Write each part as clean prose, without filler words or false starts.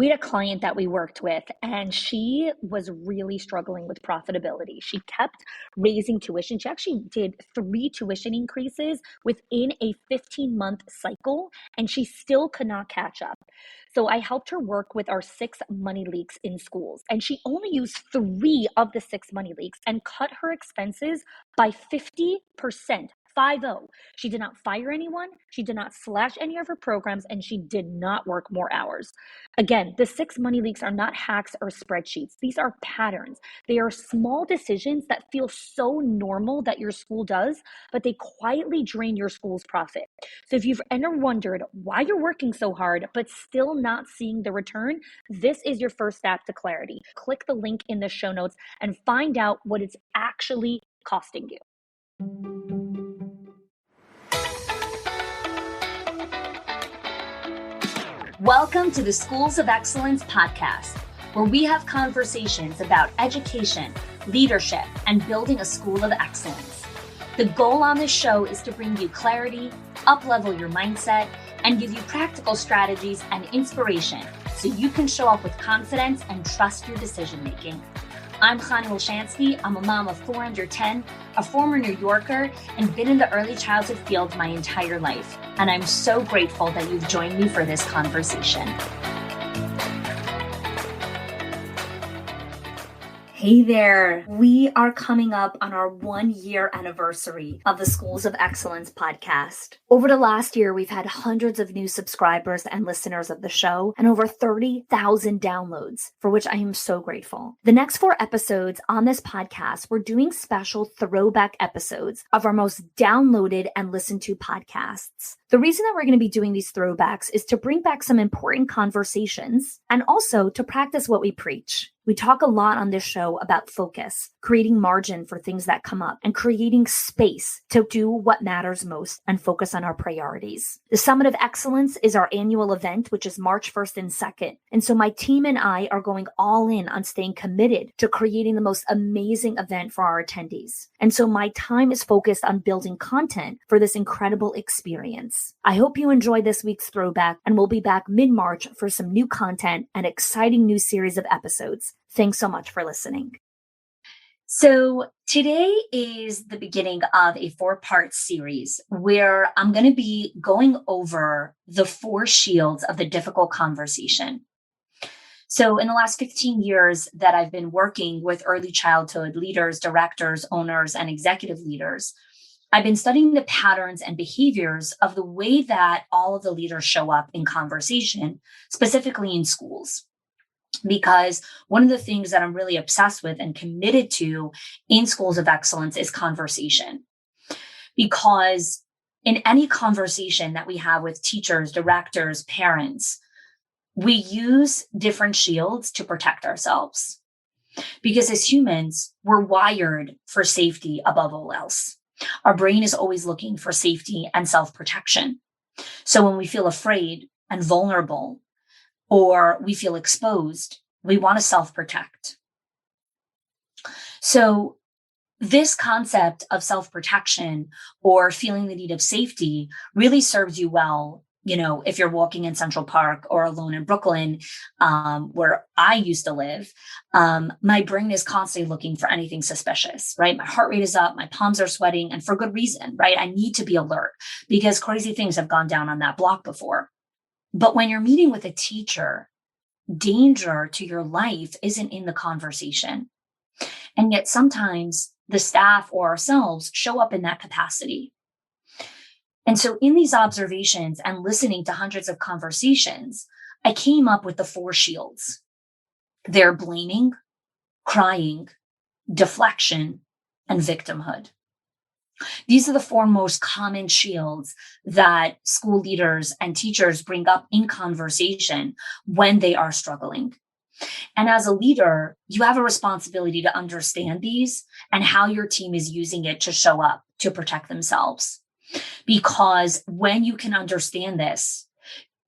We had a client that we worked with, and she was really struggling with profitability. She kept raising tuition. She actually did 3 tuition increases within a 15-month cycle, and she still could not catch up. So I helped her work with our 6 money leaks in schools, and she only used 3 of the 6 money leaks and cut her expenses by 50%. 50. She did not fire anyone. She did not slash any of her programs, and she did not work more hours. Again, the 6 money leaks are not hacks or spreadsheets. These are patterns. They are small decisions that feel so normal that your school does, but they quietly drain your school's profit. So if you've ever wondered why you're working so hard, but still not seeing the return, this is your first step to clarity. Click the link in the show notes and find out what it's actually costing you. Welcome to the Schools of Excellence podcast, where we have conversations about education, leadership, and building a school of excellence. The goal on this show is to bring you clarity, up-level your mindset, and give you practical strategies and inspiration so you can show up with confidence and trust your decision-making. I'm Chani Wilshansky. I'm a mom of 4 under 10, a former New Yorker, and been in the early childhood field my entire life. And I'm so grateful that you've joined me for this conversation. Hey there. We are coming up on our 1-year anniversary of the Schools of Excellence podcast. Over the last year, we've had hundreds of new subscribers and listeners of the show and over 30,000 downloads, for which I am so grateful. The next 4 episodes on this podcast, we're doing special throwback episodes of our most downloaded and listened to podcasts. The reason that we're going to be doing these throwbacks is to bring back some important conversations and also to practice what we preach. We talk a lot on this show about focus, creating margin for things that come up, and creating space to do what matters most and focus on our priorities. The Summit of Excellence is our annual event, which is March 1st and 2nd. And so my team and I are going all in on staying committed to creating the most amazing event for our attendees. And so my time is focused on building content for this incredible experience. I hope you enjoy this week's throwback, and we'll be back mid-March for some new content and exciting new series of episodes. Thanks so much for listening. So today is the beginning of a 4-part series where I'm going to be going over the 4 shields of the difficult conversation. So in the last 15 years that I've been working with early childhood leaders, directors, owners, and executive leaders, I've been studying the patterns and behaviors of the way that all of the leaders show up in conversation, specifically in schools. Because one of the things that I'm really obsessed with and committed to in Schools of Excellence is conversation. Because in any conversation that we have with teachers, directors, parents, we use different shields to protect ourselves. Because as humans, we're wired for safety above all else. Our brain is always looking for safety and self-protection. So when we feel afraid and vulnerable, or we feel exposed, we want to self-protect. So this concept of self-protection or feeling the need of safety really serves you well, if you're walking in Central Park or alone in Brooklyn, where I used to live. My brain is constantly looking for anything suspicious, right? My heart rate is up, my palms are sweating, and for good reason, right? I need to be alert because crazy things have gone down on that block before. But when you're meeting with a teacher, danger to your life isn't in the conversation. And yet sometimes the staff or ourselves show up in that capacity. And so in these observations and listening to hundreds of conversations, I came up with the 4 shields. They're blaming, crying, deflection, and victimhood. These are the 4 most common shields that school leaders and teachers bring up in conversation when they are struggling. And as a leader, you have a responsibility to understand these and how your team is using it to show up to protect themselves. Because when you can understand this,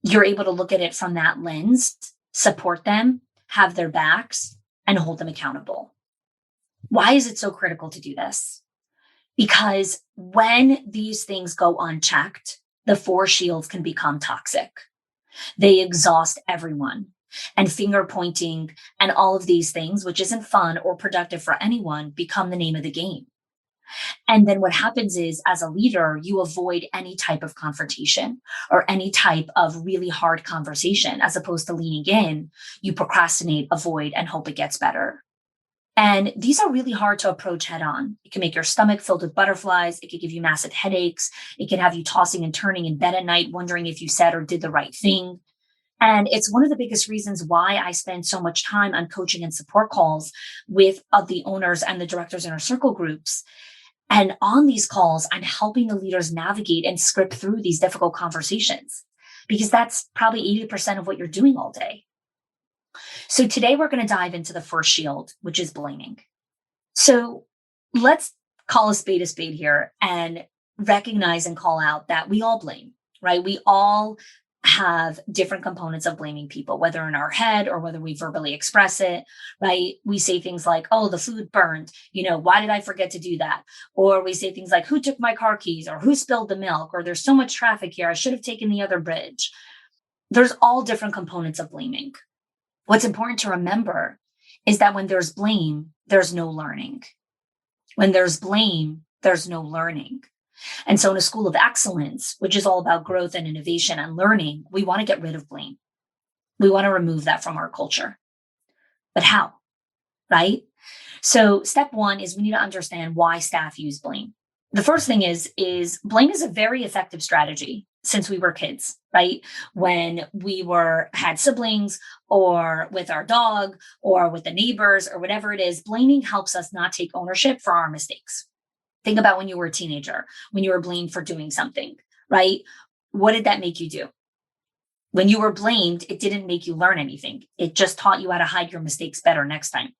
you're able to look at it from that lens, support them, have their backs, and hold them accountable. Why is it so critical to do this? Because when these things go unchecked, the 4 shields can become toxic. They exhaust everyone. and finger pointing and all of these things, which isn't fun or productive for anyone, become the name of the game. And then what happens is, as a leader, you avoid any type of confrontation or any type of really hard conversation. As opposed to leaning in, you procrastinate, avoid, and hope it gets better. And these are really hard to approach head on. It can make your stomach filled with butterflies. It can give you massive headaches. It can have you tossing and turning in bed at night, wondering if you said or did the right thing. And it's one of the biggest reasons why I spend so much time on coaching and support calls with the owners and the directors in our circle groups. And on these calls, I'm helping the leaders navigate and script through these difficult conversations, because that's probably 80% of what you're doing all day. So today we're going to dive into the first shield, which is blaming. So let's call a spade here and recognize and call out that we all blame, right? We all have different components of blaming people, whether in our head or whether we verbally express it, right? We say things like, oh, the food burned, why did I forget to do that? Or we say things like, who took my car keys, or who spilled the milk, or there's so much traffic here, I should have taken the other bridge. There's all different components of blaming. What's important to remember is that when there's blame, there's no learning. When there's blame, there's no learning. And so in a school of excellence, which is all about growth and innovation and learning, we want to get rid of blame. We want to remove that from our culture. But how? Right? So step one is we need to understand why staff use blame. The first thing is blame is a very effective strategy since we were kids, right? When we had siblings, or with our dog, or with the neighbors, or whatever it is, blaming helps us not take ownership for our mistakes. Think about when you were a teenager, when you were blamed for doing something, right? What did that make you do? When you were blamed, it didn't make you learn anything. It just taught you how to hide your mistakes better next time.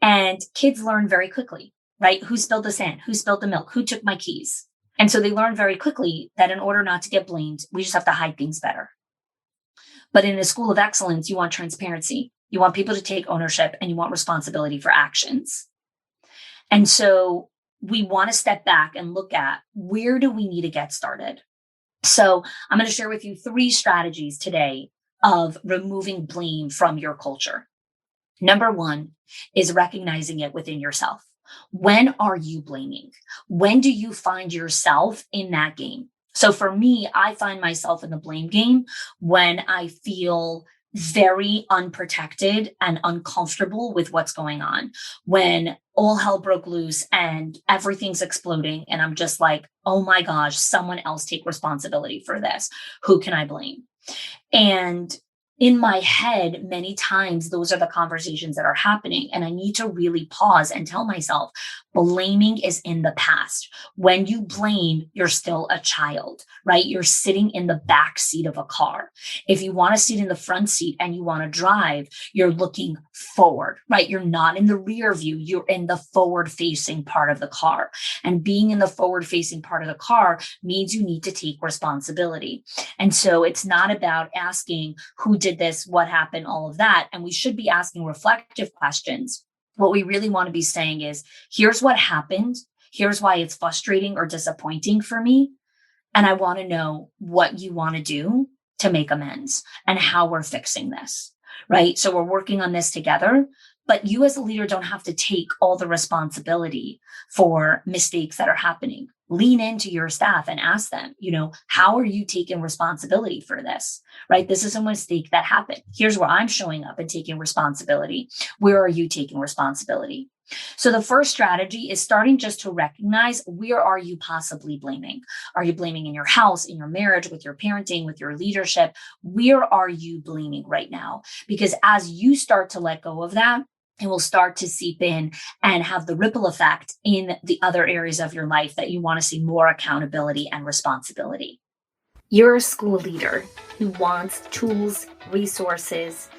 And kids learn very quickly, right? Who spilled the sand? Who spilled the milk? Who took my keys? And so they learn very quickly that in order not to get blamed, we just have to hide things better. But in a school of excellence, you want transparency. You want people to take ownership, and you want responsibility for actions. And so we want to step back and look at, where do we need to get started? So I'm going to share with you 3 strategies today of removing blame from your culture. Number 1 is recognizing it within yourself. When are you blaming? When do you find yourself in that game? So for me, I find myself in the blame game when I feel very unprotected and uncomfortable with what's going on, when all hell broke loose and everything's exploding. And I'm just like, oh my gosh, someone else take responsibility for this. Who can I blame? And in my head, many times, those are the conversations that are happening. And I need to really pause and tell myself, blaming is in the past. When you blame, you're still a child, right? You're sitting in the back seat of a car. If you want to sit in the front seat and you want to drive, you're looking forward, right? You're not in the rear view. You're in the forward facing part of the car. And being in the forward facing part of the car means you need to take responsibility. And so it's not about asking who did this, what happened, all of that. And we should be asking reflective questions. What we really want to be saying is, here's what happened. Here's why it's frustrating or disappointing for me. And I want to know what you want to do to make amends and how we're fixing this, right? So we're working on this together, but you as a leader don't have to take all the responsibility for mistakes that are happening. Lean into your staff and ask them, how are you taking responsibility for this, right? This is a mistake that happened. Here's where I'm showing up and taking responsibility. Where are you taking responsibility? So the first strategy is starting just to recognize, where are you possibly blaming? Are you blaming in your house, in your marriage, with your parenting, with your leadership? Where are you blaming right now? Because as you start to let go of that, it will start to seep in and have the ripple effect in the other areas of your life that you want to see more accountability and responsibility. You're a school leader who wants tools, resources,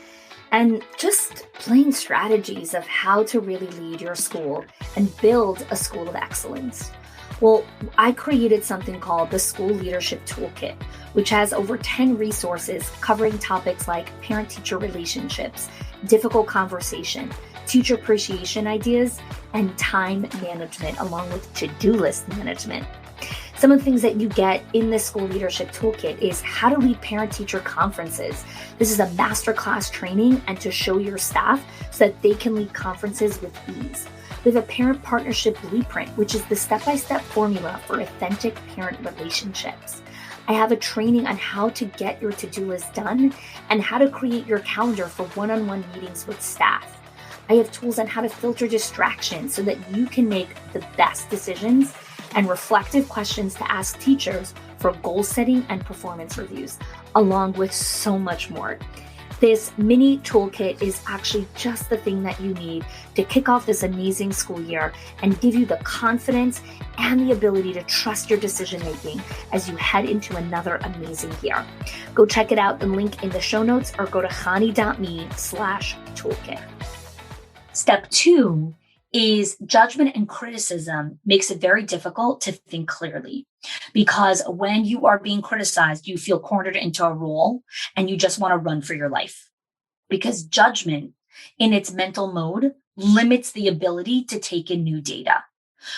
and just plain strategies of how to really lead your school and build a school of excellence. Well, I created something called the School Leadership Toolkit, which has over 10 resources covering topics like parent-teacher relationships, difficult conversation, teacher appreciation ideas, and time management, along with to-do list management. Some of the things that you get in this school leadership toolkit is how to lead parent-teacher conferences. This is a masterclass training and to show your staff so that they can lead conferences with ease. We have a parent partnership blueprint, which is the step-by-step formula for authentic parent relationships. I have a training on how to get your to-do list done and how to create your calendar for one-on-one meetings with staff. I have tools on how to filter distractions so that you can make the best decisions, and reflective questions to ask teachers for goal setting and performance reviews, along with so much more. This mini toolkit is actually just the thing that you need to kick off this amazing school year and give you the confidence and the ability to trust your decision making as you head into another amazing year. Go check it out, the link in the show notes, or go to hani.me/toolkit. Step 2 is judgment and criticism makes it very difficult to think clearly, because when you are being criticized, you feel cornered into a role and you just want to run for your life, because judgment in its mental mode limits the ability to take in new data.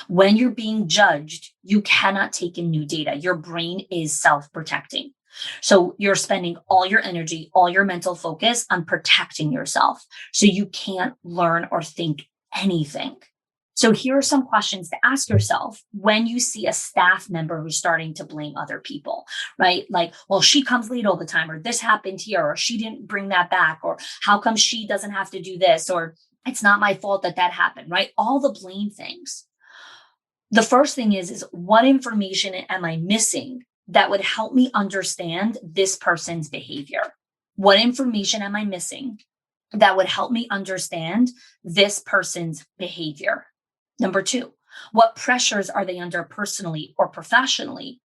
When you're being judged, you cannot take in new data. Your brain is self-protecting. So you're spending all your energy, all your mental focus on protecting yourself. So you can't learn or think anything. So here are some questions to ask yourself when you see a staff member who's starting to blame other people, right? Like, well, she comes late all the time, or this happened here, or she didn't bring that back, or how come she doesn't have to do this, or it's not my fault that happened, right? All the blame things. The first thing is what information am I missing that would help me understand this person's behavior? What information am I missing that would help me understand this person's behavior? Number 2, what pressures are they under personally or professionally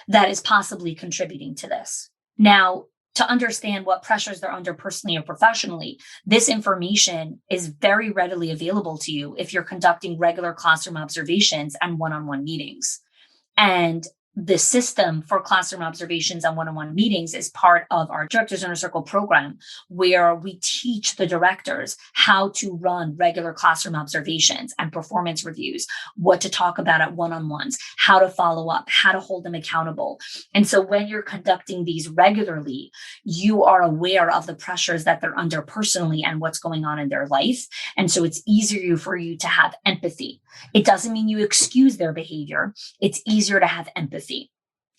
that is possibly contributing to this? Now, to understand what pressures they're under personally or professionally, this information is very readily available to you if you're conducting regular classroom observations and one-on-one meetings. And the system for classroom observations and one-on-one meetings is part of our Directors Inner Circle program, where we teach the directors how to run regular classroom observations and performance reviews, what to talk about at one-on-ones, how to follow up, how to hold them accountable. And so when you're conducting these regularly, you are aware of the pressures that they're under personally and what's going on in their life. And so it's easier for you to have empathy. It doesn't mean you excuse their behavior. It's easier to have empathy.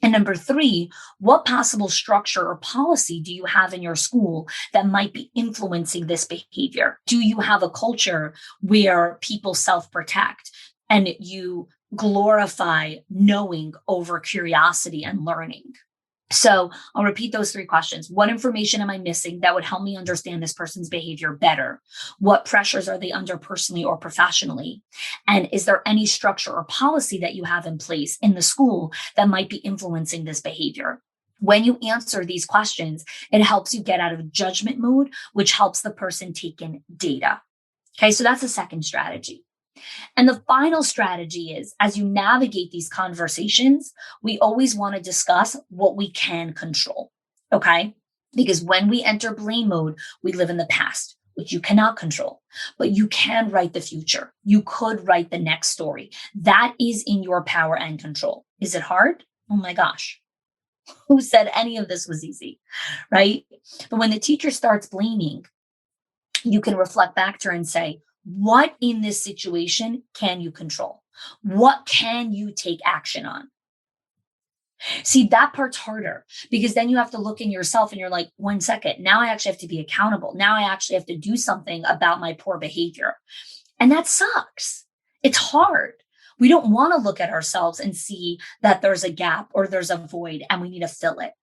And number 3, what possible structure or policy do you have in your school that might be influencing this behavior? Do you have a culture where people self-protect and you glorify knowing over curiosity and learning? So I'll repeat those 3 questions. What information am I missing that would help me understand this person's behavior better? What pressures are they under personally or professionally? And is there any structure or policy that you have in place in the school that might be influencing this behavior? When you answer these questions, it helps you get out of judgment mode, which helps the person take in data. Okay, so that's the second strategy. And the final strategy is, as you navigate these conversations, we always want to discuss what we can control, okay? Because when we enter blame mode, we live in the past, which you cannot control, but you can write the future. You could write the next story. That is in your power and control. Is it hard? Oh my gosh. Who said any of this was easy, right? But when the teacher starts blaming, you can reflect back to her and say, what in this situation can you control? What can you take action on? See, that part's harder, because then you have to look in yourself and you're like, 1 second, now I actually have to be accountable. Now I actually have to do something about my poor behavior. And that sucks. It's hard. We don't want to look at ourselves and see that there's a gap or there's a void and we need to fill it.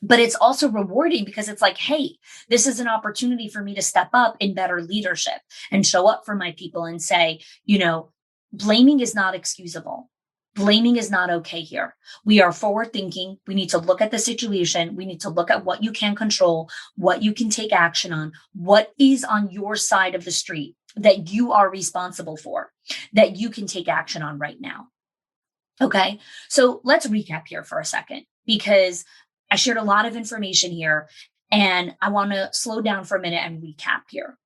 But it's also rewarding because it's like, hey, this is an opportunity for me to step up in better leadership and show up for my people and say, blaming is not excusable. Blaming is not okay here. We are forward thinking. We need to look at the situation. We need to look at what you can control, what you can take action on, what is on your side of the street that you are responsible for, that you can take action on right now. Okay, so let's recap here for a second, because I shared a lot of information here and I want to slow down for a minute and recap here.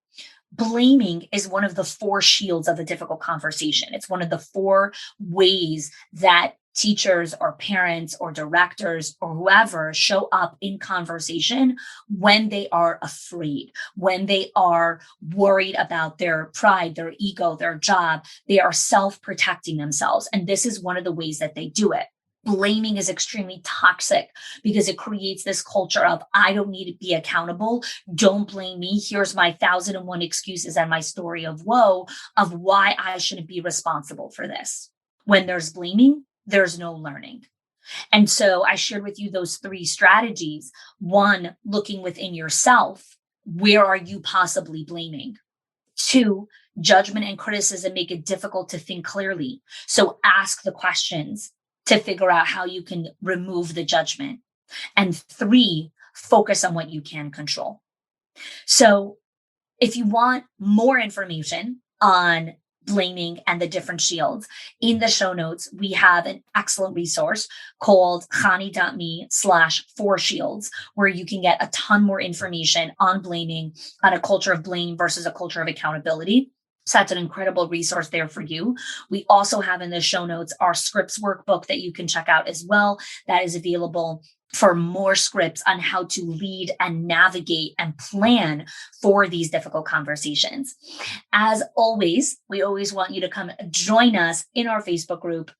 Blaming is one of the 4 shields of a difficult conversation. It's one of the 4 ways that teachers or parents or directors or whoever show up in conversation when they are afraid, when they are worried about their pride, their ego, their job. They are self-protecting themselves. And this is one of the ways that they do it. Blaming is extremely toxic because it creates this culture of, I don't need to be accountable. Don't blame me. Here's my 1,001 excuses and my story of woe of why I shouldn't be responsible for this. When there's blaming, there's no learning. And so I shared with you those 3 strategies. 1, looking within yourself. Where are you possibly blaming? 2, judgment and criticism make it difficult to think clearly. So ask the questions to figure out how you can remove the judgment. And 3, focus on what you can control. So if you want more information on blaming and the different shields, in the show notes, we have an excellent resource called khani.me/4shields, where you can get a ton more information on blaming, on a culture of blame versus a culture of accountability. So that's an incredible resource there for you. We also have in the show notes our scripts workbook that you can check out as well. That is available for more scripts on how to lead and navigate and plan for these difficult conversations. As always, we always want you to come join us in our Facebook group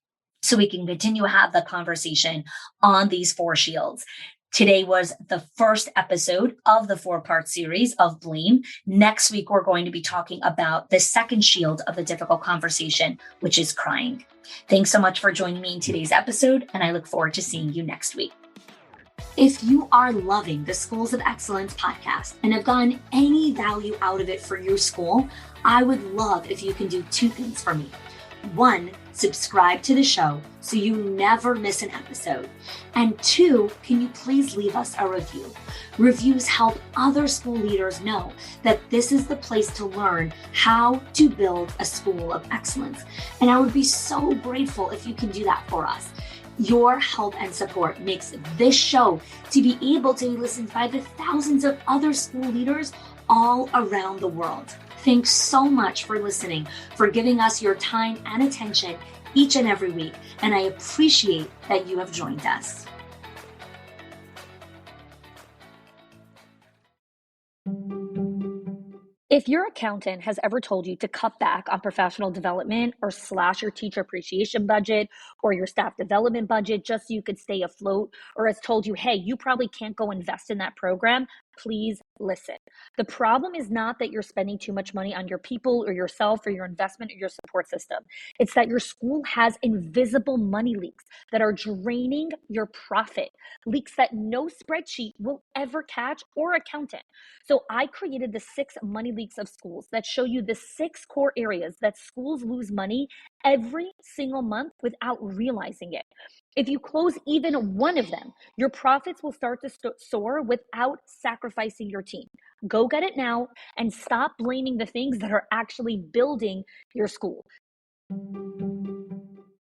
so we can continue to have the conversation on these 4 shields. Today was the first episode of the 4-part series of blame. Next week, we're going to be talking about the second shield of the difficult conversation, which is crying. Thanks so much for joining me in today's episode, and I look forward to seeing you next week. If you are loving the Schools of Excellence podcast and have gotten any value out of it for your school, I would love if you can do 2 things for me. 1, subscribe to the show so you never miss an episode. And 2, can you please leave us a review? Reviews help other school leaders know that this is the place to learn how to build a school of excellence. And I would be so grateful if you can do that for us. Your help and support makes this show to be able to be listened by the thousands of other school leaders all around the world. Thanks so much for listening, for giving us your time and attention each and every week, and I appreciate that you have joined us. If your accountant has ever told you to cut back on professional development or slash your teacher appreciation budget or your staff development budget just so you could stay afloat, or has told you, hey, you probably can't go invest in that program, please listen. The problem is not that you're spending too much money on your people or yourself or your investment or your support system. It's that your school has invisible money leaks that are draining your profit, leaks that no spreadsheet will ever catch or accountant. So I created the 6 money leaks of schools that show you the 6 core areas that schools lose money every single month without realizing it. If you close even one of them, your profits will start to soar without sacrificing your team. Go get it now and stop blaming the things that are actually building your school.